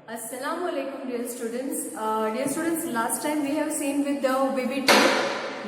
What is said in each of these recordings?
Assalamualaikum dear students. Last time we have seen with the VBT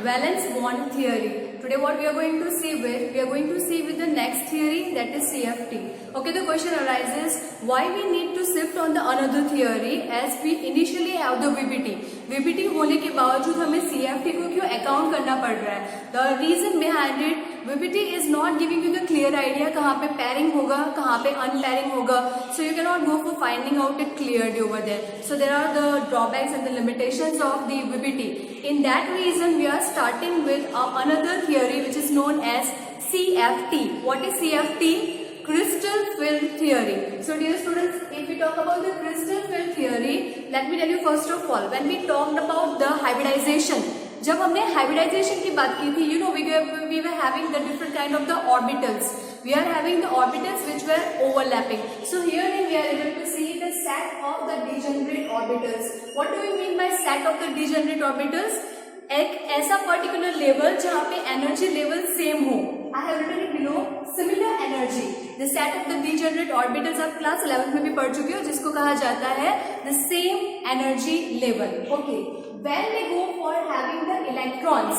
valence bond theory. Today what we are going to see with the next theory, that is CFT. Okay, the question arises why we need to shift on the another theory as we initially have the VBT. VBT होने के बावजूद हमें CFT को क्यों account करना पड़ रहा है? The reason behind it, VBT is not giving you the clear idea कहाँ पे pairing होगा, कहाँ पे unpairing होगा. So you cannot go for finding out it clearly over there. So there are the drawbacks and the limitations of the VBT. In that reason, we are starting with another theory which is known as CFT. What is CFT? Crystal field theory. So dear students, if we talk about the crystal field theory, let me tell you first of all, when we talked about the hybridization, जब हमने hybridization की बात की थी, you know, we were having the different kind of the orbitals. We are having the orbitals which were overlapping. So here we are able to see the set of the degenerate orbitals. What do we mean by set of the degenerate orbitals? एक ऐसा particular level जहाँ पे energy level same हो. I have written it below. Similar energy. The set of the degenerate orbitals आप class 11 में भी पढ़ चुके हो, जिसको कहा जाता है the same energy level. Okay. When we go for having the electrons,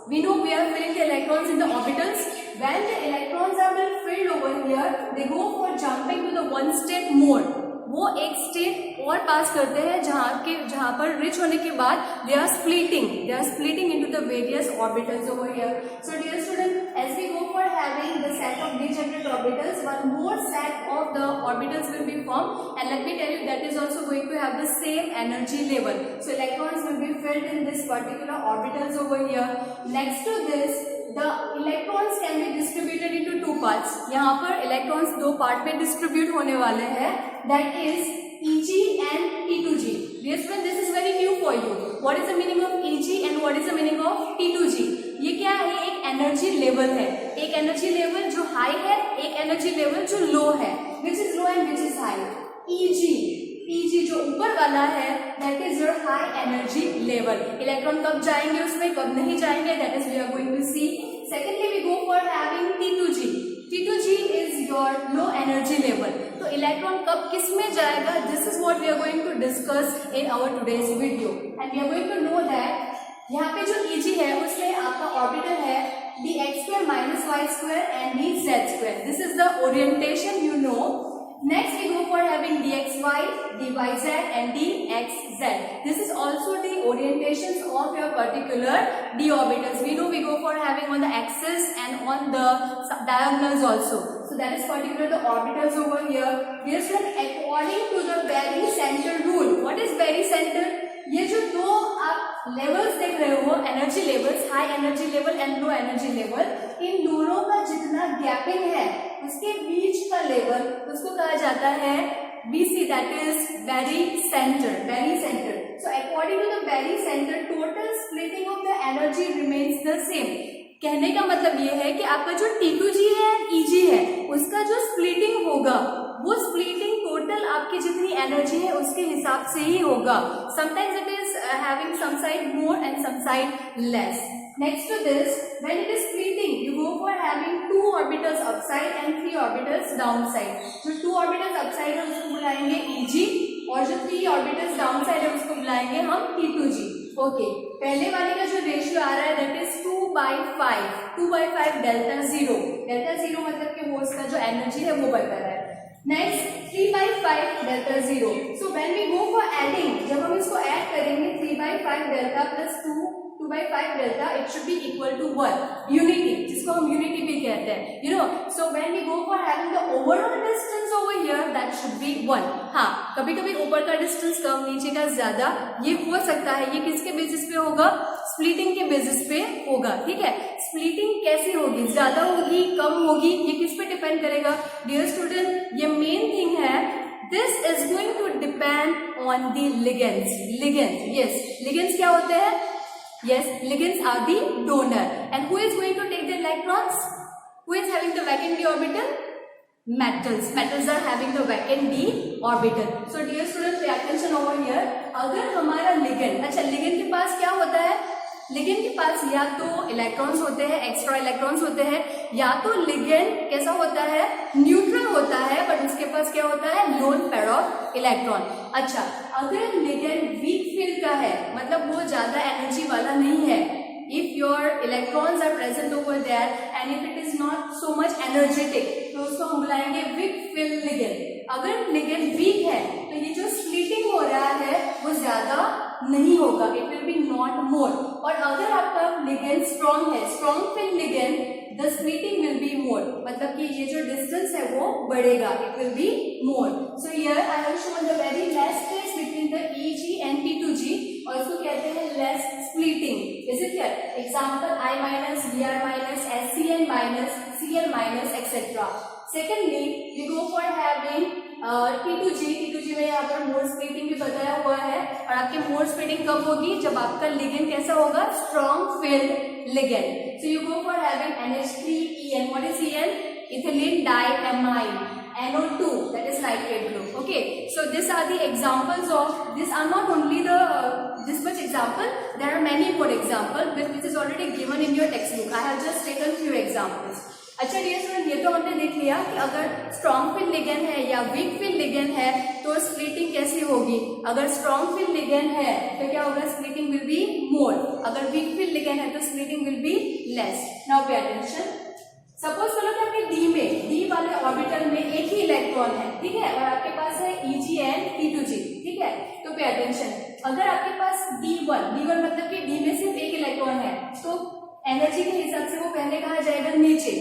we know we are filling the electrons in the orbitals. When the electrons are being filled over here, they go for jumping to the one state more. वो एक state और पास करते हैं जहाँ पर rich होने के बाद they are splitting into the various orbitals over here. So dear student, as we go for having the set of degenerate orbitals, one more set of the orbitals will be formed, and let me tell you that is also going to have the same energy level. So electrons will be filled in this particular orbitals over here. Next to this, the electrons can be distributed into two parts. यहाँ पर electrons दो part में distribute होने वाले हैं. That is Eg and T2g. Dear student, this is very new for you. What is the meaning of Eg and what is the meaning of T2g? ये क्या है? एक एनर्जी लेवल है. एक एनर्जी लेवल जो हाई है, एक energy level जो लो है. Which is low and which is high? Eg जो ऊपर वाला है, that is your high energy level. Electron कब जाएंगे उसमें, कब नहीं जाएंगे, that is we are going to see. Secondly, we go for having T2g. T2g is your low energy level. तो इलेक्ट्रॉन कब किस में जाएगा? This is what we are going to discuss in our today's video, and we are going to know that यहाँ पे जो Eg है उसमें आपका ऑर्बिटल है dx square minus y square and dz square. This is the orientation you know. Next we go for having dxy, dyz and dxz. This is also the orientations of your particular d orbitals. We know we go for having on the axis and on the diagonals also. So that is particular the orbitals over here. Dear student, according to the Berry center rule. What is Berry center? ये जो दो आप levels देख रहे हो, energy levels, high energy level and low energy level, इन दोनों का जितना गैपिंग है उसके बीच का लेवल उसको कहा जाता है BC, that is Berry center. So according to the Berry center, total splitting of the energy remains the same. कहने का मतलब ये है कि आपका जो T2g है, Eg है, उसका जो स्प्लिटिंग होगा वो स्प्लिटिंग टोटल आपकी जितनी एनर्जी है उसके हिसाब से ही होगा. Sometimes it is having some side more and some side less. Next to this, when it is splitting you go for having two orbitals upside and three orbitals downside. जो two orbitals upside है उसको बुलाएंगे Eg और जो three orbitals downside है उसको बुलाएंगे हम T2g. ओके, पहले वाले का जो रेशियो आ रहा है दैट इज 2/5 डेल्टा जीरो मतलब कि वो उसका जो एनर्जी है वो बता रहा है. Next 3/5 delta zero. So when we go for adding, जब हम इसको ऐड करेंगे 3/5 delta plus 2/5 delta, it should be equal to 1. Unity, जिसको हम यूनिटी भी कहते हैं, you know. So when we go for having the overall distance over here, that should be 1. हाँ, कभी कभी ऊपर का डिस्टेंस कम, नीचे का ज्यादा, ये हो सकता है. ये किसके बेसिस पे होगा? स्प्लिटिंग के बेसिस पे होगा. ठीक है, स्प्लिटिंग कैसी होगी, ज्यादा होगी, कम होगी, ये किस पे डिपेंड करेगा? डियर स्टूडेंट, ये मेन थिंग है. This is going to depend on the ligands. Yes, ligands क्या होते हैं? Yes, ligands are the donor. And who is going to take the electrons? Who is having the vacant d orbital? Metals. Metals are having the vacant d orbital. So dear students, pay attention over here. अगर हमारा ligand, अच्छा ligand के पास क्या होता है? Ligand के पास या तो इलेक्ट्रॉन्स होते हैं, एक्स्ट्रा इलेक्ट्रॉन्स होते हैं, या तो लिगेंड कैसा होता है? न्यूट्रल होता है बट उसके पास क्या होता है, लोन पेयर ऑफ इलेक्ट्रॉन। अच्छा, अगर लिगेंड वीक फील्ड का है, मतलब वो ज्यादा एनर्जी वाला नहीं है, if your electrons are present over there and if it is not so much energetic, तो उसको हम बुलाएंगे weak filled ligand। अगर ligand weak है तो ये जो splitting हो रहा है वो ज्यादा नहीं होगा, it will be not more। और अगर आपका ligand strong है, strong filled ligand, the splitting will be more, मतलब कि ये जो distance है वो बढ़ेगा, it will be more। So here I have shown the very less space between the Eg and T2G, और इसको कहते हैं less splitting। Is it clear? Example I minus, Br minus, SCN minus, Cl minus, etc. Secondly, we go for having T2G में यहाँ पर मोर splitting भी बताया हुआ है, और आपकी मोर स्प्लिटिंग कब होगी, जब आपका लिगेंड कैसा होगा, strong field ligand. So you go for having NH3EN. What is EN? Ethylene diamine. NO2, that is nitrate group. Okay, so these are the examples of, these are not only the this much example, there are many more examples which is already given in your textbook. I have just taken few examples. अच्छा dear student, ये तो हमने देख लिया कि अगर strong field ligand है या वीक फील्ड लिगेंड है तो स्प्लिटिंग कैसी होगी। अगर स्ट्रॉन्ग फील्ड लिगेंड है तो क्या होगा, स्प्लिटिंग विल बी मोर। अगर वीक फील्ड लिगेंड है तो splitting will be less. Now pay attention, suppose करो कि आपके डी वाले ऑर्बिटल में एक ही इलेक्ट्रॉन है, ठीक है, और आपके पास है Eg एंड T2G, ठीक है। तो पे अटेंशन, अगर आपके पास D1 मतलब कि डी में सिर्फ एक इलेक्ट्रॉन है तो एनर्जी के हिसाब से वो पहले कहा जाएगा नीचे,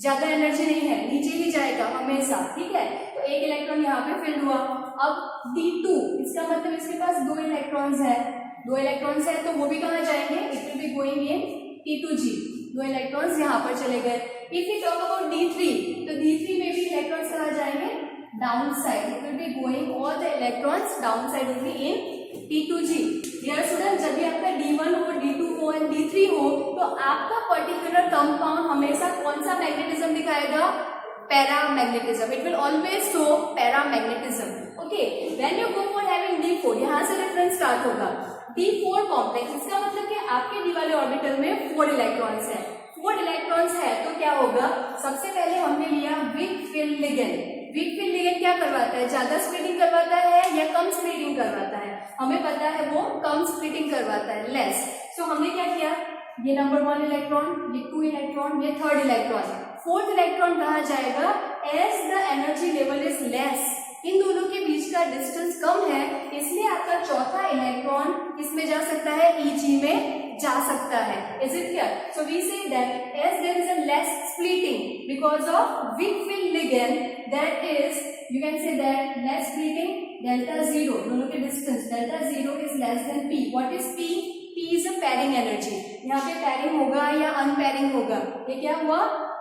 ज्यादा एनर्जी नहीं है, नीचे ही जाएगा हमेशा, ठीक है। तो एक इलेक्ट्रॉन यहाँ पे फिल्ड हुआ। अब D2, इसका मतलब इसके पास 2 इलेक्ट्रॉन्स है, 2 इलेक्ट्रॉन्स है तो वो भी कहाँ जाएंगे, it will be going in T2G, 2 electrons यहाँ पर चले गए। If you talk about D3, तो D3 में भी इलेक्ट्रॉन्स कहाँ जाएंगे, down side, it will be going all the electrons down side only in T2G। Dear student, जब भी आपका D1 हो, D2 हो एंड D3 हो तो आपका पर्टिकुलर कंपाउंड हमेशा कौन सा मैग्नेटिज्म दिखाएगा, paramagnetism. It will always show paramagnetism. Okay, when you go for having D4, यहाँ से रेफरेंस स्टार्ट होगा। D4 कॉम्प्लेक्स, इसका मतलब कि आपके डी वाले ऑर्बिटल में 4 इलेक्ट्रॉन्स है। 4 इलेक्ट्रॉन्स है तो क्या होगा, सबसे पहले हमने लिया week field ligand. Week field ligand क्या करवाता है, ज्यादा स्प्लिटिंग करवाता है या कम स्प्लिटिंग करवाता है, हमें पता है वो कम स्प्लिटिंग करवाता है, लेस। सो हमने क्या किया, ये नंबर 1 इलेक्ट्रॉन, ये 2 इलेक्ट्रॉन, ये 3rd इलेक्ट्रॉन, 4th इलेक्ट्रॉन कहा जाएगा as the energy level is less. इन दोनों के बीच का डिस्टेंस कम है, इसलिए आपका 4था इलेक्ट्रॉन इसमें जा सकता है, Eg में जा सकता है। Is it clear? So we say that as there is a less splitting because of weak field ligand, that is you can say that less splitting, delta 0, दोनों के distance delta 0 is less than P। What is P? P is a pairing energy. यहाँ पे pairing होगा या अनपैरिंग होगा, ये क्या हुआ,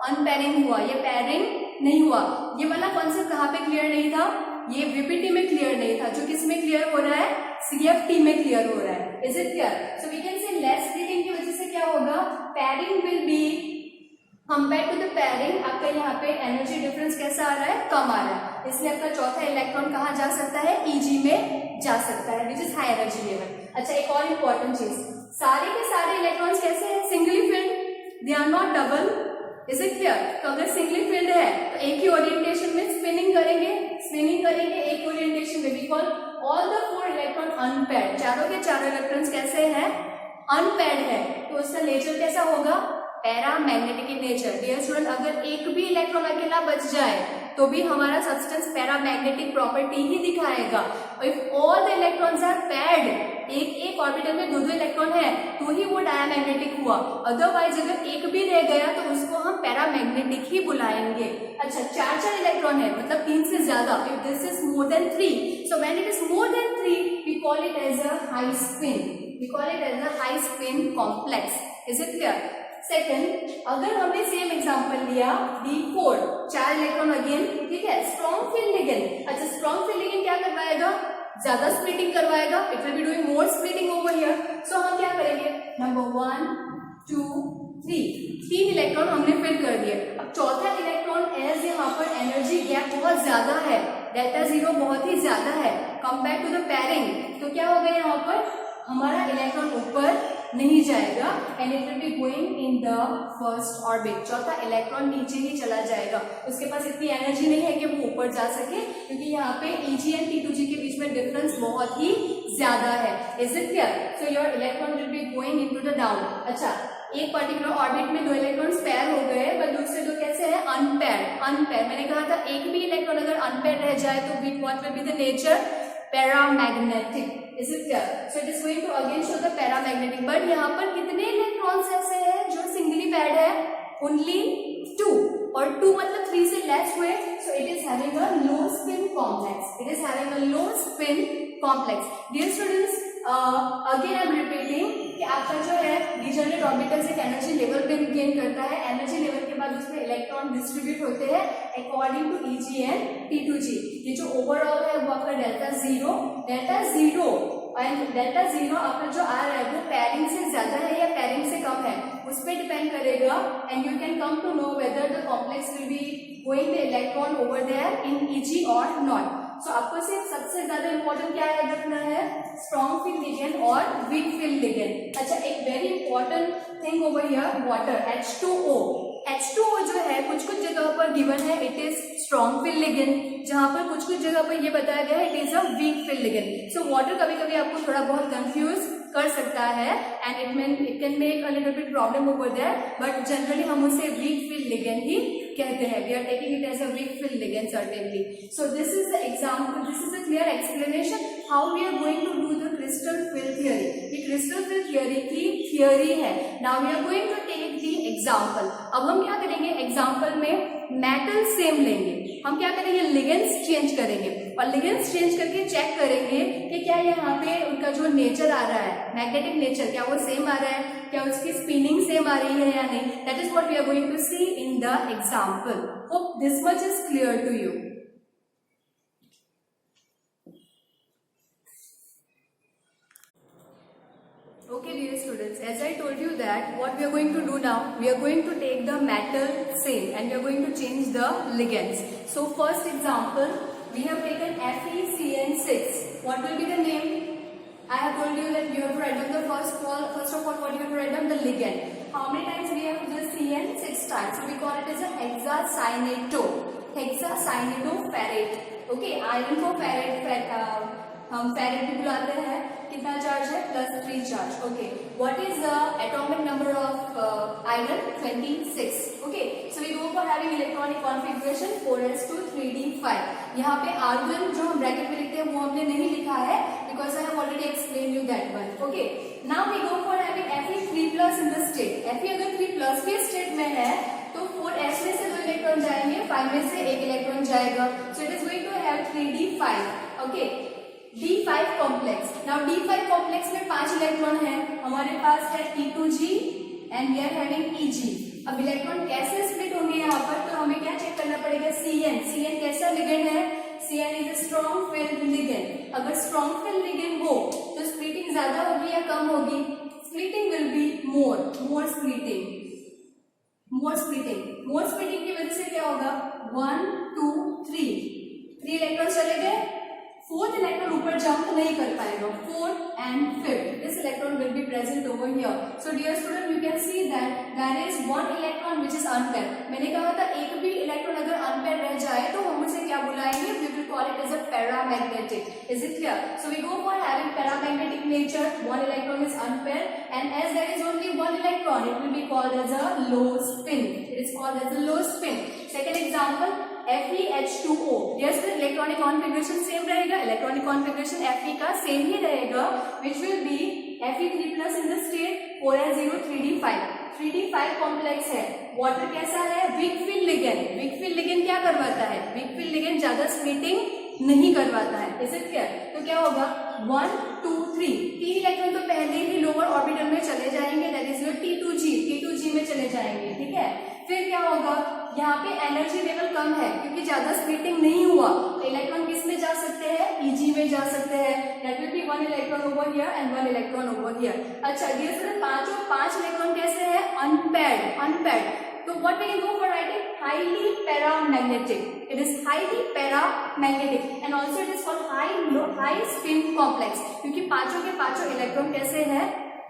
अनपैरिंग हुआ, ये पैरिंग नहीं हुआ। ये वाला कॉन्सेप्ट कहाँ पे क्लियर नहीं था, ये VPT में क्लियर नहीं था, जो किस में क्लियर हो रहा है, CFT में क्लियर हो रहा है। Is it clear? So we can say less splitting की वजह से क्या होगा, pairing will be compare to the pairing, आपका यहाँ पे एनर्जी डिफरेंस कैसा आ रहा है, कम आ रहा है, इसलिए आपका 4था इलेक्ट्रॉन कहाँ जा सकता है, Eg में जा सकता है, which is high energy level. अच्छा, एक और इम्पोर्टेंट चीज, सारे के सारे इलेक्ट्रॉन्स कैसे हैं, singly filled, they are not double. Is it clear? तो अगर सिंगली फील्ड है तो एक ही ओरिएंटेशन में स्पिनिंग करेंगे एक ओरिएंटेशन में। We call all the 4 electron unpaired, चारों के चारों इलेक्ट्रॉन्स कैसे हैं, अनपेयर्ड है, तो उसका नेचर कैसा होगा, paramagnetic in nature. Dear student, अगर एक भी इलेक्ट्रॉन अकेला बच जाए तो भी हमारा सब्सटेंस पैरामैग्नेटिक प्रॉपर्टी ही दिखाएगा। If all the electrons are paired, एक ऑर्बिटल में 2 इलेक्ट्रॉन है तो ही वो डायमैग्नेटिक हुआ, अदरवाइज अगर एक भी रह गया तो उसको हम पैरामैग्नेटिक ही बुलाएंगे। अच्छा, 4 इलेक्ट्रॉन है मतलब 3 से ज्यादा, if this is more than 3, so when it is more than 3 we call it as a high spin complex. Is it clear? Second, अगर हमने सेम एग्जांपल लिया D4, 4 इलेक्ट्रॉन अगेन, ठीक है, स्ट्रॉन्ग फील्ड लिगेंड। अच्छा, strong field ligand क्या करवाएगा, ज्यादा splitting करवाएगा, it will be doing more splitting over here. So हम क्या करेंगे, नंबर 1 2 3 इलेक्ट्रॉन हमने फिल कर दिए। अब 4था इलेक्ट्रॉन एज यहाँ पर एनर्जी गैप बहुत ज्यादा है, डेल्टा 0 बहुत ही ज्यादा है कंपेयर टू द पैरिंग, तो क्या होगा यहाँ पर हमारा इलेक्ट्रॉन ऊपर नहीं जाएगा and it will be going in the first orbit. चौथा इलेक्ट्रॉन नीचे ही चला जाएगा, उसके पास इतनी एनर्जी नहीं है कि वो ऊपर जा सके, क्योंकि यहाँ पे Eg एंड T2g के बीच में डिफरेंस बहुत ही ज्यादा है। Is it clear? So your electron will be going into the down. अच्छा, एक पर्टिकुलर ऑर्बिट में 2 इलेक्ट्रॉन्स पेयर हो गए, पर दूसरे 2 कैसे हैं? अनपेयर। अनपेयर मैंने कहा था एक भी इलेक्ट्रॉन अगर अनपेयर रह जाए तो what will be the nature? Paramagnetic. Is it clear? So it is going to again show the paramagnetic. But यहाँ पर कितने इलेक्ट्रॉन्स ऐसे हैं जो सिंगली पेयर्ड है? ओनली 2, और 2 मतलब 3 से लेस हुए, so it is having a low spin complex. It is having a low spin complex. Dear students, again I am repeating कि आपका जो है डिजनरेट ऑर्बिटल से एनर्जी लेवल पे गेन करता है। एनर्जी लेवल के बाद उसमें इलेक्ट्रॉन डिस्ट्रीब्यूट होते हैं according to Eg and T2g। ये जो ओवरऑल है वो आपका delta zero and delta zero आपका जो आ रहा है वो पेयरिंग से ज्यादा है या पेयरिंग से कम है, उस पर डिपेंड करेगा। And you can come to know whether the complex will be going the electron over there in Eg और नॉट। सो आपको सिर्फ सबसे ज्यादा इंपॉर्टेंट क्या याद रखना है? स्ट्रॉन्ग फील्ड लिगेंड और वीक फील्ड लिगेंड। अच्छा, एक very important thing over here, water, H2O। H2O जो है कुछ कुछ जगह पर गिवन है it is strong field ligand, जहां पर कुछ कुछ जगह पर ये बताया गया है it is a weak field ligand. So water कभी कभी आपको थोड़ा बहुत कंफ्यूज कर सकता है and it can make a little bit problem over there, but generally हम उसे वीक फील्ड लिगेंड ही कहते हैं। We are taking it as a weak field ligand certainly. So this is the example, this is a clear explanation how we are going to do the crystal field theory. ये crystal field theory की theory है। Now we are going to take the example. अब हम क्या करेंगे? Example में metal same लेंगे, हम क्या करेंगे? लिगेंड्स चेंज करेंगे और लिगेंड्स चेंज करके चेक करेंगे कि क्या यहाँ पे उनका जो नेचर आ रहा है, मैग्नेटिक नेचर, क्या वो सेम आ रहा है, क्या उसकी स्पिनिंग सेम आ रही है या नहीं। That is what we are going to see in the example. Hope this much is clear to you. Okay, dear students, as I told you that what we are going to do now, we are going to take the metal same and we are going to change the ligands. So first example, we have taken FeCN6. What will be the name? I have told you that you have to write down the first of all what you have to write down? The ligand. How many times we have the CN? 6 times. So we call it as a hexacyanoferrate. Okay, iron को ferrate हम ferrate भी बुलाते हैं। कितना charge है? +3 charge. Okay, what is the atomic number of iron? 26। Okay, so we go for having electronic configuration 4s2 3d5। यहाँ पे argon जो हम ब्रैकेट में लिखते हैं वो हमने नहीं लिखा है because I have already explain you that one. Okay, now we go for having Fe3+ in the state. Fe अगर 3+ के स्टेट में है तो 4s में से 2 इलेक्ट्रॉन जाएंगे, 5 में से 1 इलेक्ट्रॉन जाएगा। So it is going to have 3d5। Okay, D5 complex. Now D5 complex में 5 इलेक्ट्रॉन है, हमारे पास है T2g and we are having Eg। अब इलेक्ट्रॉन कैसे स्प्लिट होंगे यहाँ पर? तो हमें क्या चेक करना पड़ेगा? Cn कैसा लिगेंड है? Cn is a strong field ligand. अगर स्ट्रॉन्ग फील्ड लिगेंड हो तो स्प्लिटिंग ज्यादा होगी या कम होगी? Splitting will be more splitting की वजह से क्या होगा? 1 2 3 इलेक्ट्रॉन चले गए, 4th इलेक्ट्रॉन ऊपर जंप नहीं कर पाएगा। 4th and 5th this electron will be present over here. So dear student, you can see that there is one electron which is unpaired. मैंने कहा था एक भी इलेक्ट्रॉन अगर अनपेयर रह जाए तो हम उसे क्या बुलाएंगे? We will call it as a paramagnetic. Is it clear? So we go for having paramagnetic nature. One electron is unpaired and as there is only one electron, it will be called as a low spin. It is called as a low spin. Second example, FeH2O। yes, electronic configuration same रहेगा, electronic configuration Fe का same ही रहेगा, which will be Fe3+ in the state 4s0 3d5। 3d5 complex है। Water कैसा है? Week field ligand क्या करवाता है? Week field ligand ज्यादा स्प्लिटिंग नहीं करवाता है। Is it clear? तो क्या होगा? 1 2 3 3 इलेक्ट्रॉन तो पहले ही लोअर ऑर्बिटल में चले जाएंगे, दैट इज योर T2g में चले जाएंगे। ठीक है, फिर क्या होगा? यहाँ पे एनर्जी लेवल कम है क्योंकि ज्यादा स्प्लिटिंग नहीं हुआ, तो इलेक्ट्रॉन किस में जा सकते हैं? Eg में जा सकते हैं। That will be 1 electron over here and 1 electron over here. अच्छा, ये सर 5 इलेक्ट्रॉन कैसे है? अनपेयर्ड। तो what we can go for writing? Highly paramagnetic. It is highly paramagnetic and also it is called high spin complex, क्योंकि पांचों के पांचों electron कैसे है?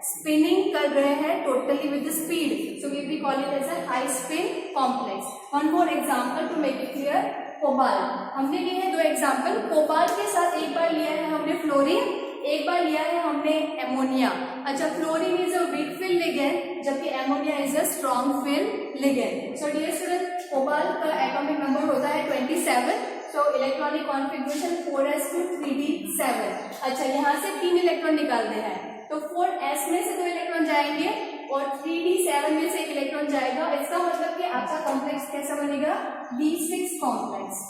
स्पिनिंग कर रहे हैं totally with speed, so we will call it as a high spin complex. One more example to make it clear. Cobalt हमने लिए हैं 2 एग्जांपल. कोबाल्ट के साथ एक बार लिया है हमने फ्लोरीन, एक बार लिया है हमने एमोनिया. अच्छा, fluorine is a weak field ligand जबकि ammonia is a strong field ligand. So dear student, cobalt का एटॉमिक नंबर होता है 27. So electronic configuration 4s2 3d7. अच्छा, यहाँ से 3 इलेक्ट्रॉन निकालने हैं तो 4s में से 2 इलेक्ट्रॉन जाएंगे और 3d7 में से 1 इलेक्ट्रॉन जाएगा. इसका मतलब कि आपका कॉम्प्लेक्स कैसा बनेगा? d6 complex.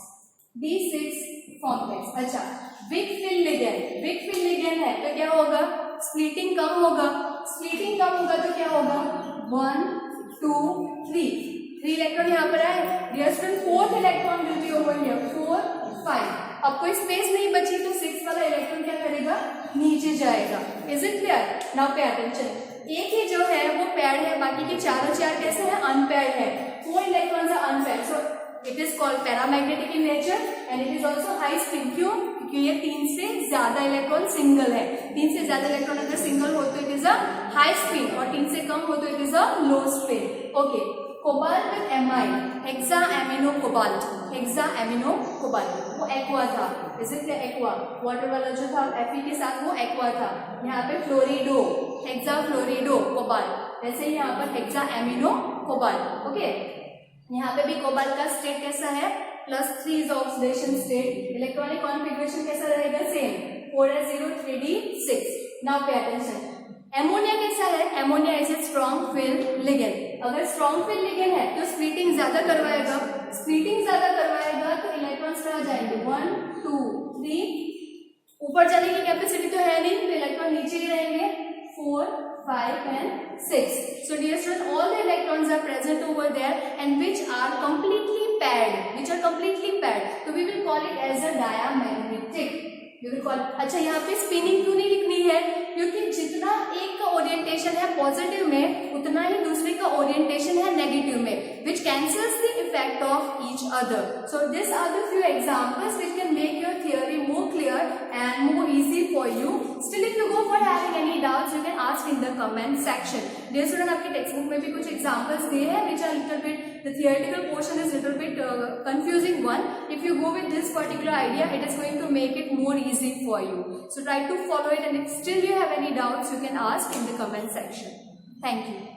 d6 complex. अच्छा, weak field ligand, weak field ligand है तो क्या होगा? स्प्लिटिंग कम होगा. स्प्लिटिंग कम होगा तो क्या होगा? 1 2 3 इलेक्ट्रॉन यहाँ पर आए. Dear student, 4th electron will be over here. 4 5. अब कोई स्पेस नहीं बची तो 6 वाला इलेक्ट्रॉन क्या करेगा? नीचे जाएगा. Is it clear? Now pay attention. एक ही जो है वो पेयर्ड है, बाकी के चारों चार कैसे हैं? अनपेयर्ड है. 4 electrons are unpaired, so it is called paramagnetic in nature and it is also high spin. क्यों? क्योंकि ये 3 से ज्यादा इलेक्ट्रॉन सिंगल है. 3 से ज्यादा इलेक्ट्रॉन अगर सिंगल हो तो it is a high spin और 3 से कम हो तो it is a low spin. Okay, cobalt with amide, hexa amino cobalt. Hexa amino cobalt वो एक्वा था. Is it aqua? वाटर वाला जो था Fe के साथ वो एक्वा था. यहाँ पे फ्लोरिडो, हेक्सा फ्लोरिडो कोबाल्ट. वैसे ही यहाँ पर हेक्सा एमिनो कोबाल्ट. ओके, यहाँ पे भी कोबाल्ट का स्टेट कैसा है? +3 is oxidation state. Electronic configuration कैसा रहेगा? Same 4s0 3d6. Now pay attention. Ammonia कैसा है? Ammonia is a strong field ligand. अगर स्ट्रॉन्ग फिल लिगेंड है तो स्प्लिटिंग ज्यादा करवाएगा. स्प्लिटिंग ज्यादा करवाएगा तो इलेक्ट्रॉन्स कहाँ जाएंगे? 1 2 3. ऊपर जाने की कैपेसिटी तो है नहीं तो इलेक्ट्रॉन नीचे ही रहेंगे. 4 5 and 6. So dear students, all the electrons are present over there and which are completely paired. So we will call it as a diamagnetic. We will call. अच्छा, यहाँ पे स्पिनिंग क्यों नहीं लिखनी है? क्योंकि जितना एक का ओरिएंटेशन है पॉजिटिव में उतना ही दूसरे का ओरिएंटेशन है नेगेटिव में, which cancels the effect of each other. So these are the few examples which can make your theory more clear and more easy for you. Still, if you go for having any doubts, you can ask in the comment section. Dear student, आपकी text book में भी कुछ examples दिए हैं which are little bit, the theoretical portion is little bit confusing one. If you go with this particular idea, it is going to make it more easy for you. So try to follow it, and if still you have any doubts, you can ask in the comment section. Thank you.